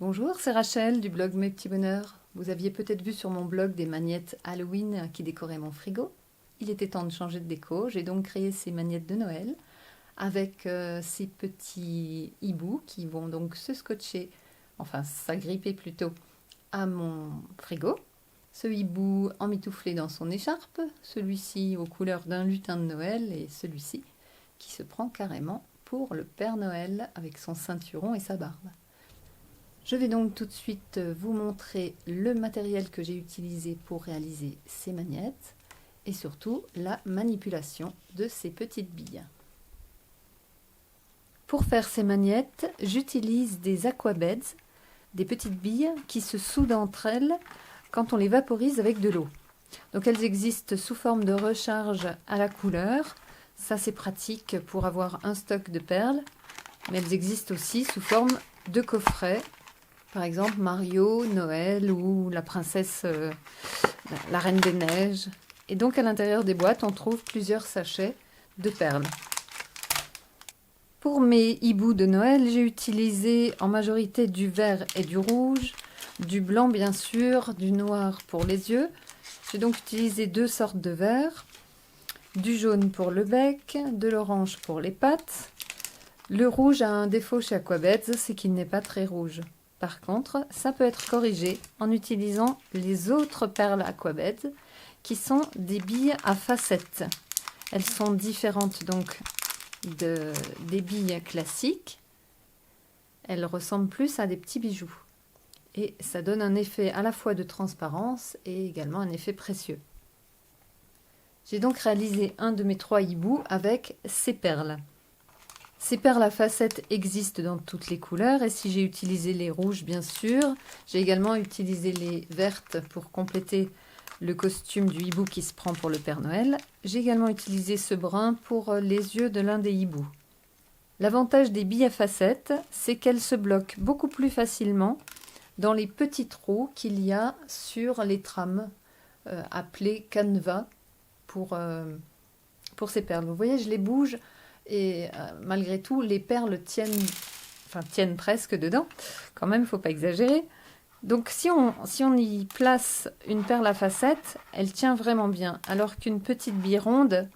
Bonjour, c'est Rachel du blog Mes Petits Bonheurs. Vous aviez peut-être vu sur mon blog des magnettes Halloween qui décoraient mon frigo. Il était temps de changer de déco, j'ai donc créé ces magnettes de Noël avec ces petits hiboux qui vont donc se scotcher, enfin s'agripper plutôt, à mon frigo. Ce hibou emmitouflé dans son écharpe, celui-ci aux couleurs d'un lutin de Noël et celui-ci qui se prend carrément pour le Père Noël avec son ceinturon et sa barbe. Je vais donc tout de suite vous montrer le matériel que j'ai utilisé pour réaliser ces magnettes et surtout la manipulation de ces petites billes. Pour faire ces magnettes, j'utilise des aquabeds, des petites billes qui se soudent entre elles quand on les vaporise avec de l'eau. Donc elles existent sous forme de recharge à la couleur, ça c'est pratique pour avoir un stock de perles, mais elles existent aussi sous forme de coffret. Par exemple, Mario, Noël ou la princesse, la Reine des Neiges. Et donc, à l'intérieur des boîtes, on trouve plusieurs sachets de perles. Pour mes hiboux de Noël, j'ai utilisé en majorité du vert et du rouge, du blanc bien sûr, du noir pour les yeux. J'ai donc utilisé deux sortes de vert, du jaune pour le bec, de l'orange pour les pattes. Le rouge a un défaut chez Aquabeds, c'est qu'il n'est pas très rouge. Par contre, ça peut être corrigé en utilisant les autres perles Aquabeds qui sont des billes à facettes. Elles sont différentes donc des billes classiques. Elles ressemblent plus à des petits bijoux. Et ça donne un effet à la fois de transparence et également un effet précieux. J'ai donc réalisé un de mes 3 hiboux avec ces perles. Ces perles à facettes existent dans toutes les couleurs et si j'ai utilisé les rouges bien sûr, j'ai également utilisé les vertes pour compléter le costume du hibou qui se prend pour le Père Noël. J'ai également utilisé ce brun pour les yeux de l'un des hiboux. L'avantage des billes à facettes, c'est qu'elles se bloquent beaucoup plus facilement dans les petits trous qu'il y a sur les trames appelées canevas pour ces perles. Vous voyez, je les bouge. Et malgré tout, les perles tiennent presque dedans. Quand même, il ne faut pas exagérer. Donc si on y place une perle à facettes, elle tient vraiment bien. Alors qu'une petite bille ronde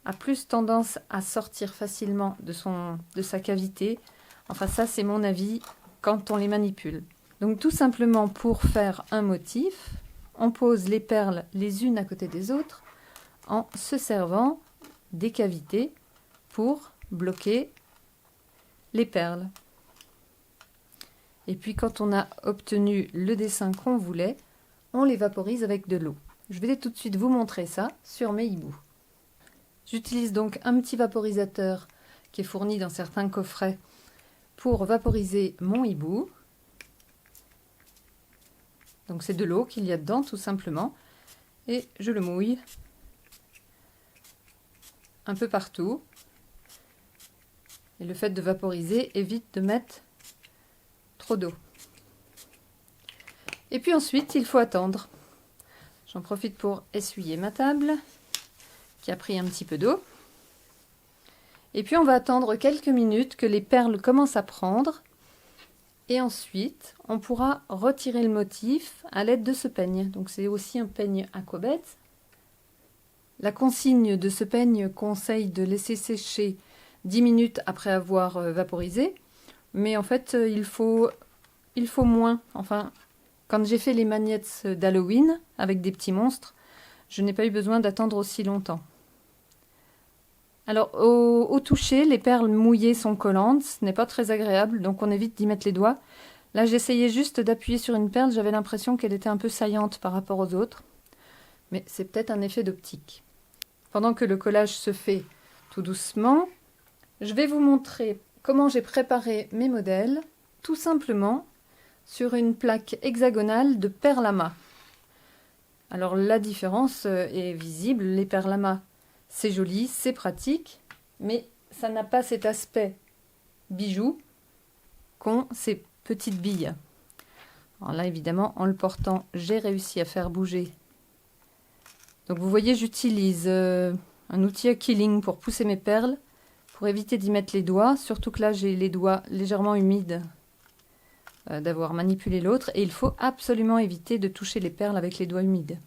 a plus tendance à sortir facilement de sa cavité. Enfin ça, c'est mon avis quand on les manipule. Donc tout simplement pour faire un motif, on pose les perles les unes à côté des autres en se servant des cavités pour bloquer les perles. Et puis quand on a obtenu le dessin qu'on voulait, on les vaporise avec de l'eau. Je vais tout de suite vous montrer ça sur mes hiboux. J'utilise donc un petit vaporisateur qui est fourni dans certains coffrets pour vaporiser mon hibou. Donc c'est de l'eau qu'il y a dedans tout simplement. Et je le mouille un peu partout. Et le fait de vaporiser évite de mettre trop d'eau. Et puis ensuite, il faut attendre. J'en profite pour essuyer ma table, qui a pris un petit peu d'eau. Et puis on va attendre quelques minutes que les perles commencent à prendre. Et ensuite, on pourra retirer le motif à l'aide de ce peigne. Donc c'est aussi un peigne Aquabeds. La consigne de ce peigne conseille de laisser sécher 10 minutes après avoir vaporisé, mais en fait il faut moins. Enfin, quand j'ai fait les magnettes d'Halloween avec des petits monstres, je n'ai pas eu besoin d'attendre aussi longtemps. Alors au toucher, les perles mouillées sont collantes, ce n'est pas très agréable, donc on évite d'y mettre les doigts. Là j'essayais juste d'appuyer sur une perle, j'avais l'impression qu'elle était un peu saillante par rapport aux autres, mais c'est peut-être un effet d'optique. Pendant que le collage se fait tout doucement, je vais vous montrer comment j'ai préparé mes modèles, tout simplement sur une plaque hexagonale de perles à mât. Alors la différence est visible, les perles à mât, c'est joli, c'est pratique, mais ça n'a pas cet aspect bijou qu'ont ces petites billes. Alors là évidemment, en le portant, j'ai réussi à faire bouger. Donc vous voyez, j'utilise un outil à killing pour pousser mes perles, pour éviter d'y mettre les doigts, surtout que là j'ai les doigts légèrement humides d'avoir manipulé l'autre. Et il faut absolument éviter de toucher les perles avec les doigts humides.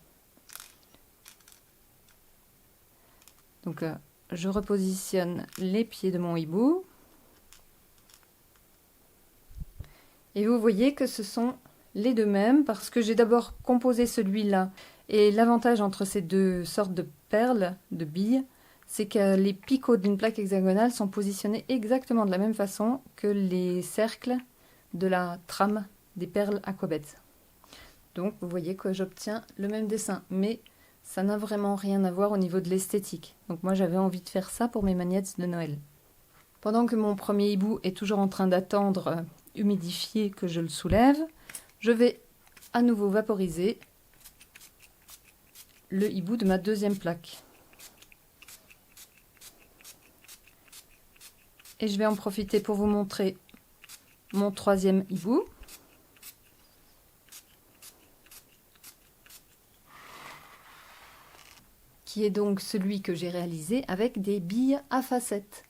Donc je repositionne les pieds de mon hibou. Et vous voyez que ce sont les deux mêmes parce que j'ai d'abord composé celui-là. Et l'avantage entre ces deux sortes de perles, de billes, c'est que les picots d'une plaque hexagonale sont positionnés exactement de la même façon que les cercles de la trame des perles Aquabet. Donc vous voyez que j'obtiens le même dessin, mais ça n'a vraiment rien à voir au niveau de l'esthétique. Donc moi j'avais envie de faire ça pour mes magnettes de Noël. Pendant que mon premier hibou est toujours en train d'attendre humidifié que je le soulève, je vais à nouveau vaporiser le hibou de ma deuxième plaque. Et je vais en profiter pour vous montrer mon troisième hibou. Qui est donc celui que j'ai réalisé avec des billes à facettes.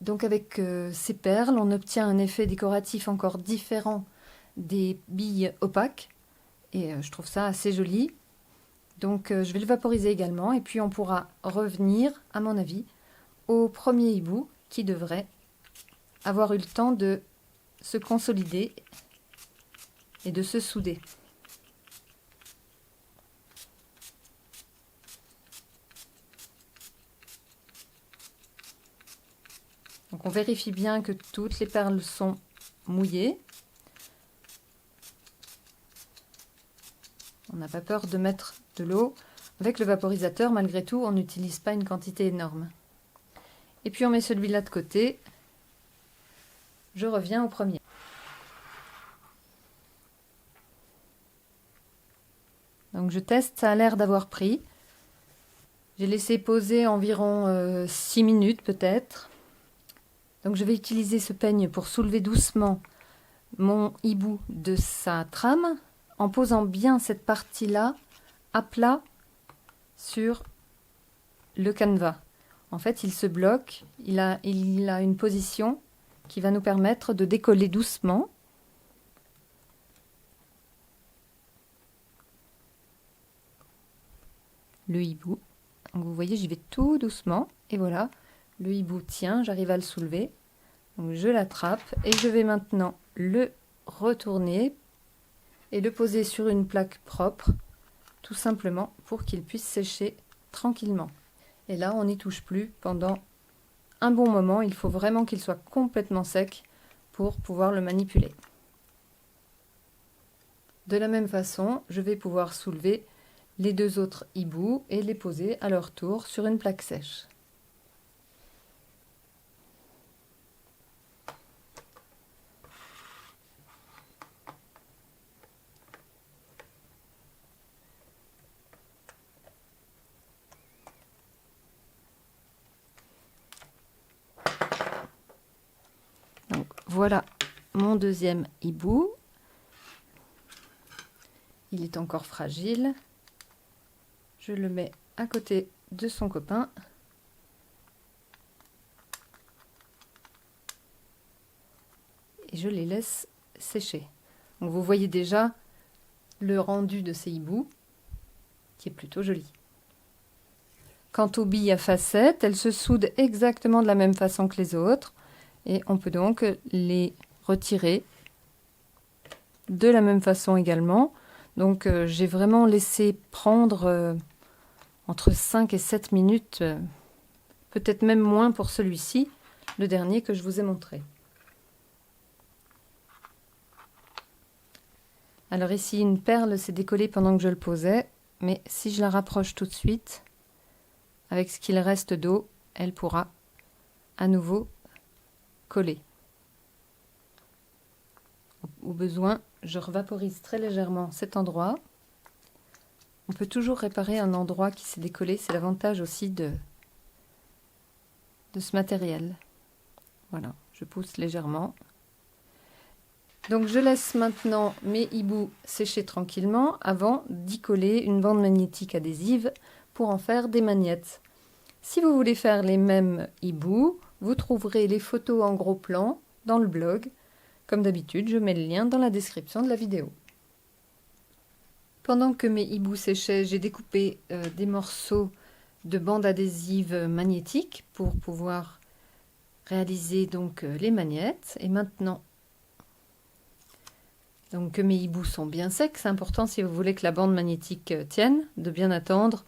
Donc avec ces perles, on obtient un effet décoratif encore différent des billes opaques. Et je trouve ça assez joli. Donc je vais le vaporiser également. Et puis on pourra revenir, à mon avis, au premier hibou qui devrait avoir eu le temps de se consolider et de se souder. Donc on vérifie bien que toutes les perles sont mouillées. On n'a pas peur de mettre de l'eau. Avec le vaporisateur, malgré tout, on n'utilise pas une quantité énorme. Et puis on met celui-là de côté. Je reviens au premier. Donc je teste, ça a l'air d'avoir pris. J'ai laissé poser environ 6 minutes peut-être. Donc je vais utiliser ce peigne pour soulever doucement mon hibou de sa trame en posant bien cette partie-là à plat sur le canevas. En fait, il se bloque, il a une position qui va nous permettre de décoller doucement. Le hibou. Donc vous voyez, j'y vais tout doucement et voilà. Le hibou tient, j'arrive à le soulever. Donc je l'attrape et je vais maintenant le retourner et le poser sur une plaque propre, tout simplement pour qu'il puisse sécher tranquillement. Et là, on n'y touche plus pendant un bon moment. Il faut vraiment qu'il soit complètement sec pour pouvoir le manipuler. De la même façon, je vais pouvoir soulever les deux autres hiboux et les poser à leur tour sur une plaque sèche. Donc voilà mon deuxième hibou. Il est encore fragile. Je le mets à côté de son copain. Et je les laisse sécher. Donc vous voyez déjà le rendu de ces hiboux qui est plutôt joli. Quant aux billes à facettes, elles se soudent exactement de la même façon que les autres. Et on peut donc les retirer de la même façon également. Donc j'ai vraiment laissé prendre entre 5 et 7 minutes, peut-être même moins pour celui-ci, le dernier que je vous ai montré. Alors ici, une perle s'est décollée pendant que je le posais, mais si je la rapproche tout de suite, avec ce qu'il reste d'eau, elle pourra à nouveau coller. Au besoin, je revaporise très légèrement cet endroit. On peut toujours réparer un endroit qui s'est décollé, c'est l'avantage aussi de ce matériel. Voilà, je pousse légèrement. Donc je laisse maintenant mes hiboux sécher tranquillement avant d'y coller une bande magnétique adhésive pour en faire des magnettes. Si vous voulez faire les mêmes hiboux, vous trouverez les photos en gros plan dans le blog. Comme d'habitude, je mets le lien dans la description de la vidéo. Pendant que mes hiboux séchaient, j'ai découpé des morceaux de bande adhésive magnétique pour pouvoir réaliser donc les magnettes. Et maintenant, donc que mes hiboux sont bien secs, c'est important si vous voulez que la bande magnétique tienne, de bien attendre.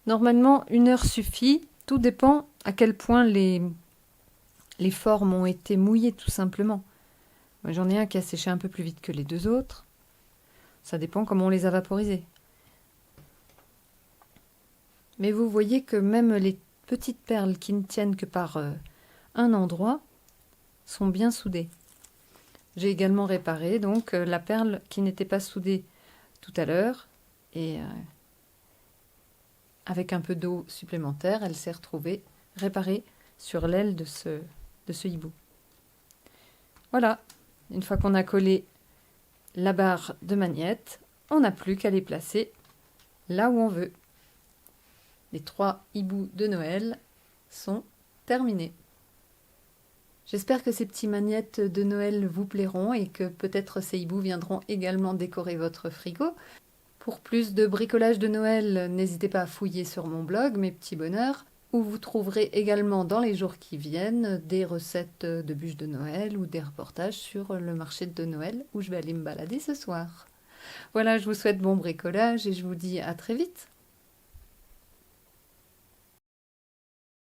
Normalement, 1 heure suffit, tout dépend à quel point les formes ont été mouillées tout simplement. Moi, j'en ai un qui a séché un peu plus vite que les 2 autres. Ça dépend comment on les a vaporisés. Mais vous voyez que même les petites perles qui ne tiennent que par un endroit sont bien soudées. J'ai également réparé donc la perle qui n'était pas soudée tout à l'heure et avec un peu d'eau supplémentaire, elle s'est retrouvée réparée sur l'aile de ce hibou. Voilà, une fois qu'on a collé la barre de magnète, on n'a plus qu'à les placer là où on veut. Les 3 hiboux de Noël sont terminés. J'espère que ces petits magnettes de Noël vous plairont et que peut-être ces hiboux viendront également décorer votre frigo. Pour plus de bricolage de Noël, n'hésitez pas à fouiller sur mon blog, Mes Petits Bonheurs, où vous trouverez également dans les jours qui viennent des recettes de bûches de Noël ou des reportages sur le marché de Noël où je vais aller me balader ce soir. Voilà, je vous souhaite bon bricolage et je vous dis à très vite.